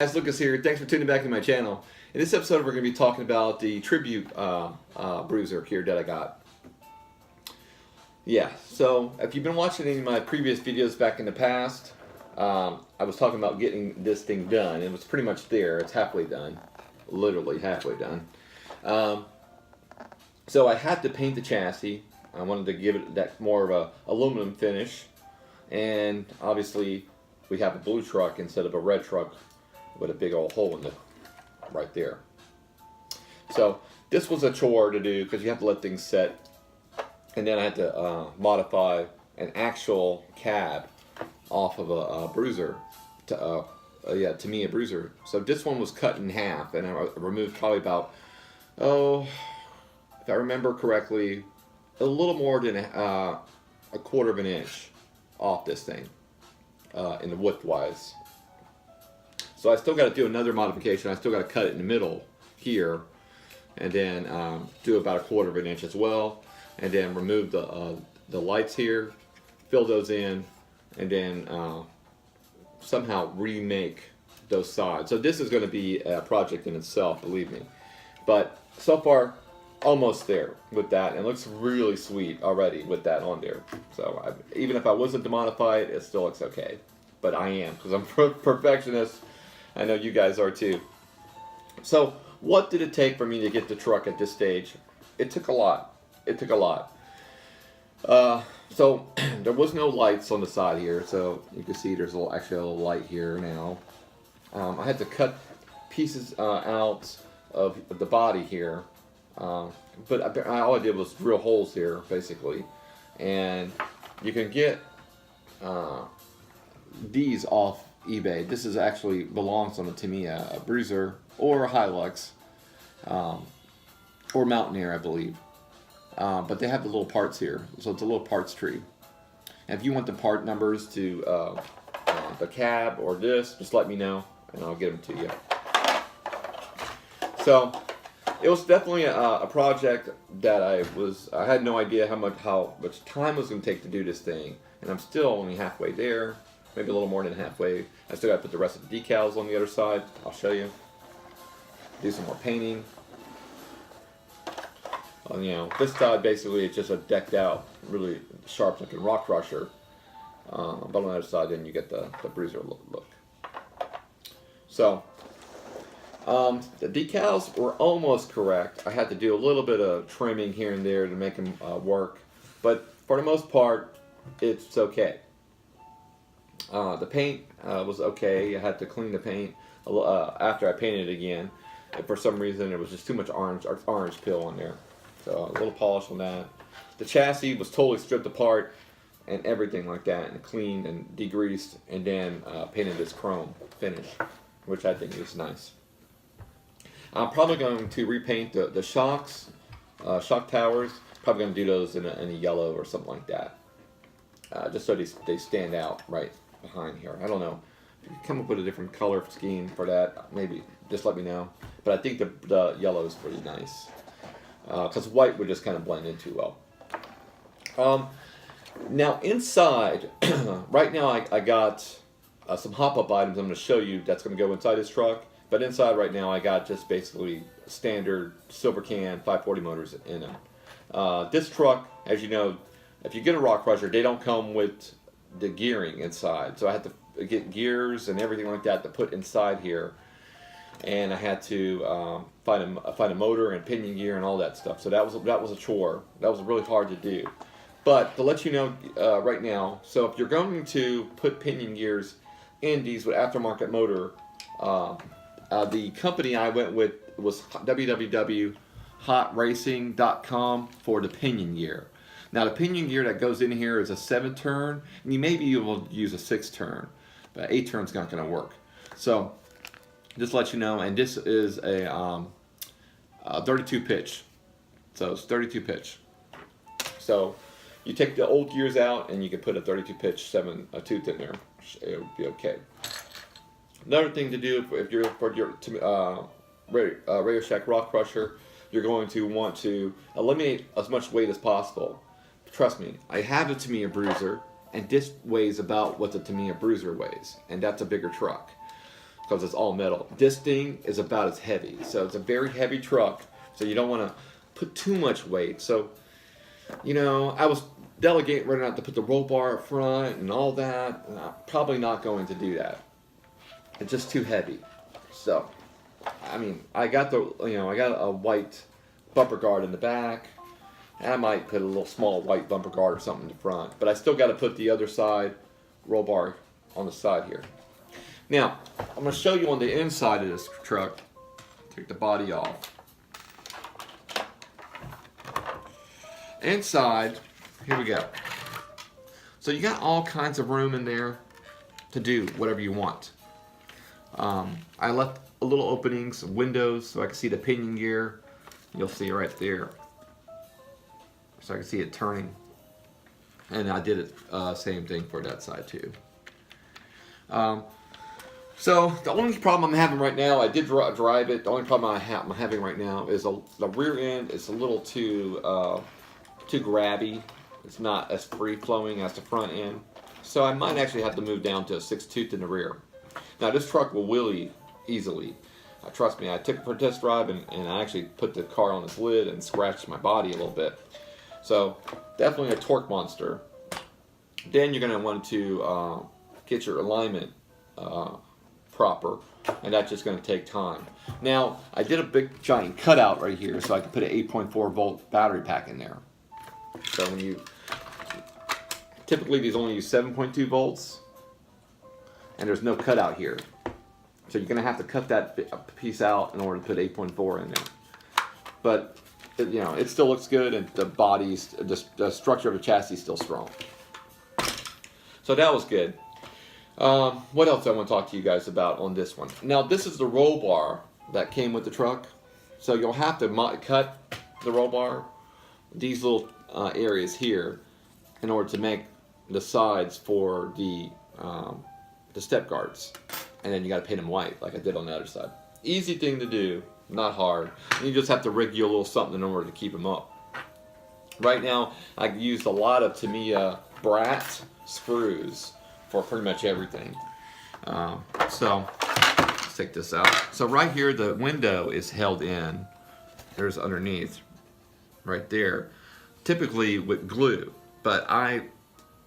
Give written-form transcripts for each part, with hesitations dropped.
Guys, Lucas here. Thanks for tuning back to my channel. In this episode, we're going to be talking about the Tribute Bruiser here that I got. Yeah, so if you've been watching any of my previous videos back in the past, I was talking about getting this thing done. It was pretty much there. It's halfway done. Literally halfway done. So I had to paint the chassis. I wanted to give it that more of a aluminum finish. And obviously, we have a blue truck instead of a red truck with a big old hole in it right there. So this was a chore to do because you have to let things set, and then I had to modify an actual cab off of a Bruiser, Tamiya Bruiser. So this one was cut in half, and I removed probably about, if I remember correctly, a little more than a quarter of an inch off this thing in the width wise. So I still got to do another modification. I still got to cut it in the middle here, and then do about a quarter of an inch as well, and then remove the lights here, fill those in, and then somehow remake those sides. So this is going to be a project in itself, believe me. But so far, almost there with that, and it looks really sweet already with that on there. So even if I wasn't to modify it, it still looks okay. But I am, because I'm a perfectionist. I know you guys are too. So what did it take for me to get the truck at this stage? It took a lot. It took a lot. So there was no lights on the side here, so you can see there's actually a little light here now. I had to cut pieces out of the body here, but all I did was drill holes here basically, and you can get these off eBay. This is actually belongs on the Tamiya Bruiser or Hilux or Mountaineer, I believe. But they have the little parts here, so it's a little parts tree. And if you want the part numbers to the cab or this, just let me know and I'll get them to you. So it was definitely a project that I had no idea how much time it was going to take to do this thing, and I'm still only halfway there. Maybe a little more than halfway. I still got to put the rest of the decals on the other side. I'll show you. Do some more painting. This side basically is just a decked out, really sharp looking RockCrusher. But on the other side, then you get the Bruiser look. So the decals were almost correct. I had to do a little bit of trimming here and there to make them work, but for the most part, it's okay. The paint was okay. I had to clean the paint after I painted it again. And for some reason, there was just too much orange peel on there. So a little polish on that. The chassis was totally stripped apart and everything like that, and cleaned and degreased, and then painted this chrome finish, which I think is nice. I'm probably going to repaint the shocks, shock towers. Probably going to do those in a yellow or something like that, just so they stand out right behind here. I don't know. If you come up with a different color scheme for that, maybe just let me know. But I think the yellow is pretty nice, because white would just kind of blend in too well. Now inside, right now I got some hop-up items I'm going to show you that's going to go inside this truck. But inside right now I got just basically standard silver can 540 motors in them. This truck, as you know, if you get a RockCrusher, they don't come with the gearing inside. So I had to get gears and everything like that to put inside here. And I had to find a motor and pinion gear and all that stuff. So that was a chore. That was really hard to do. But to let you know right now, so if you're going to put pinion gears in these with aftermarket motor, the company I went with was www.hotracing.com for the pinion gear. Now the pinion gear that goes in here is a 7-turn, and maybe you will use a 6-turn, but 8-turn's not going to work. So just let you know, and this is a 32 pitch. So it's 32 pitch. So you take the old gears out, and you can put a 32 pitch 7-tooth in there. It'll be okay. Another thing to do if you're for your Radio Shack RockCrusher, you're going to want to eliminate as much weight as possible. Trust me, I have a Tamiya Bruiser, and this weighs about what the Tamiya Bruiser weighs, and that's a bigger truck. because it's all metal. This thing is about as heavy, so it's a very heavy truck. So you don't want to put too much weight. So, you know, I was delegating right now to put the roll bar up front and all that. And I'm probably not going to do that. It's just too heavy. So, I mean, I got a white bumper guard in the back. And I might put a little small white bumper guard or something in the front. But I still got to put the other side roll bar on the side here. Now, I'm going to show you on the inside of this truck. Take the body off. Inside, here we go. So you got all kinds of room in there to do whatever you want. I left a little openings, windows, so I can see the pinion gear. You'll see it right there. So I can see it turning. And I did it same thing for that side too. So the only problem I'm having right now, I did drive it. The only problem I'm having right now is the rear end is a little too grabby. It's not as free flowing as the front end. So I might actually have to move down to a 6-tooth in the rear. Now this truck will wheelie easily. Trust me, I took it for a test drive and I actually put the car on its lid and scratched my body a little bit. So definitely a torque monster. Then you're going to want to get your alignment proper, and that's just going to take time. Now I did a big giant cutout right here so I could put an 8.4 volt battery pack in there. So when you typically these only use 7.2 volts, and there's no cutout here. So you're going to have to cut that piece out in order to put 8.4 in there. But you know, it still looks good, and the body's the structure of the chassis is still strong. So that was good. What else I want to talk to you guys about on this one? Now this is the roll bar that came with the truck. So you'll have to cut the roll bar, these little areas here, in order to make the sides for the step guards. And then you got to paint them white like I did on the other side. Easy thing to do, not hard. And you just have to rig you a little something in order to keep them up. Right now I used a lot of Tamiya Brat screws for pretty much everything. So let's take this out. So right here the window is held in. There's underneath right there, typically with glue, but I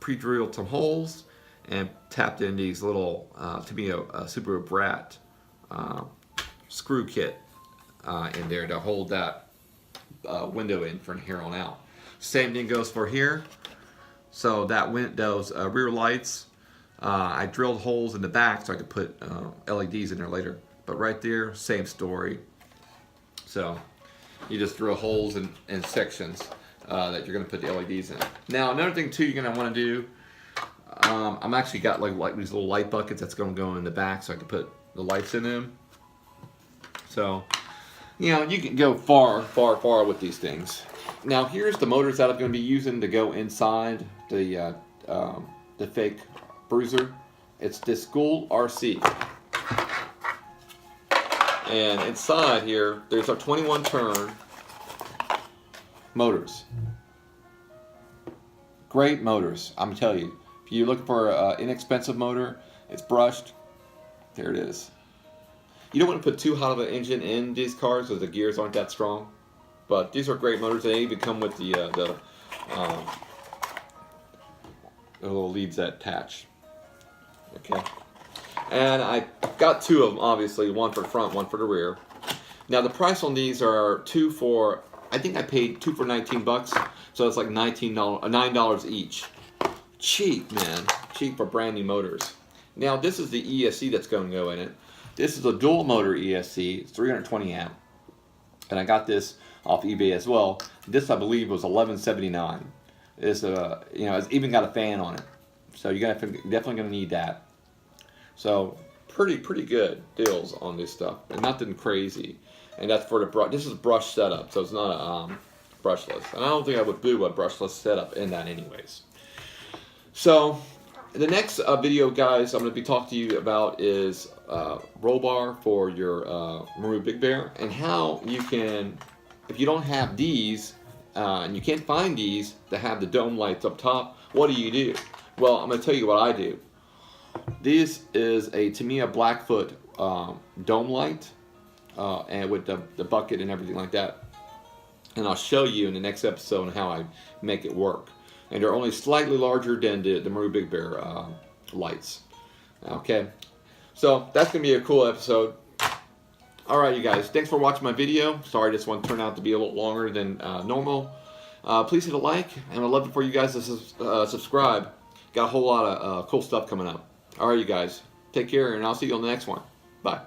pre-drilled some holes and tapped in these little Tamiya Super Brat screw kit in there to hold that window in from here on out. Same thing goes for here. So that window's rear lights, I drilled holes in the back so I could put LEDs in there later. But right there, same story. So you just drill holes in sections that you're going to put the LEDs in. Now another thing too you're going to want to do, I'm actually got like these little light buckets that's going to go in the back so I can put the lights in them. So, you know, you can go far with these things. Now here's the motors that I'm going to be using to go inside the fake Bruiser. It's this Gould RC. And inside here, there's our 21 turn motors. Great motors, I'm telling you. If you're looking for an inexpensive motor, it's brushed. There it is. You don't want to put too hot of an engine in these cars because the gears aren't that strong. But these are great motors. They even come with the little leads that attach. Okay. And I got two of them, obviously, one for the front, one for the rear. Now the price on these are I think I paid two for 19 bucks, so it's like $9 each. Cheap, man. Cheap for brand new motors. Now this is the ESC that's going to go in it. This is a dual motor ESC. It's 320 amp, and I got this off eBay as well. This I believe was $11.79. It's it's even got a fan on it, so you're definitely gonna need that. So pretty good deals on this stuff, and nothing crazy. And that's for the brush. This is a brush setup, so it's not a brushless. And I don't think I would do a brushless setup in that anyways. So the next video, guys, I'm going to be talking to you about is roll bar for your Maru Big Bear, and how you can, if you don't have these and you can't find these to have the dome lights up top, what do? Well, I'm going to tell you what I do. This is a Tamiya Blackfoot dome light and with the bucket and everything like that. And I'll show you in the next episode how I make it work. And they're only slightly larger than the Maru Big Bear lights. Okay, so that's going to be a cool episode. Alright, you guys, thanks for watching my video. Sorry this one turned out to be a little longer than normal. Please hit a like, and I'd love for you guys to subscribe. Got a whole lot of cool stuff coming up. Alright, you guys, take care, and I'll see you on the next one. Bye.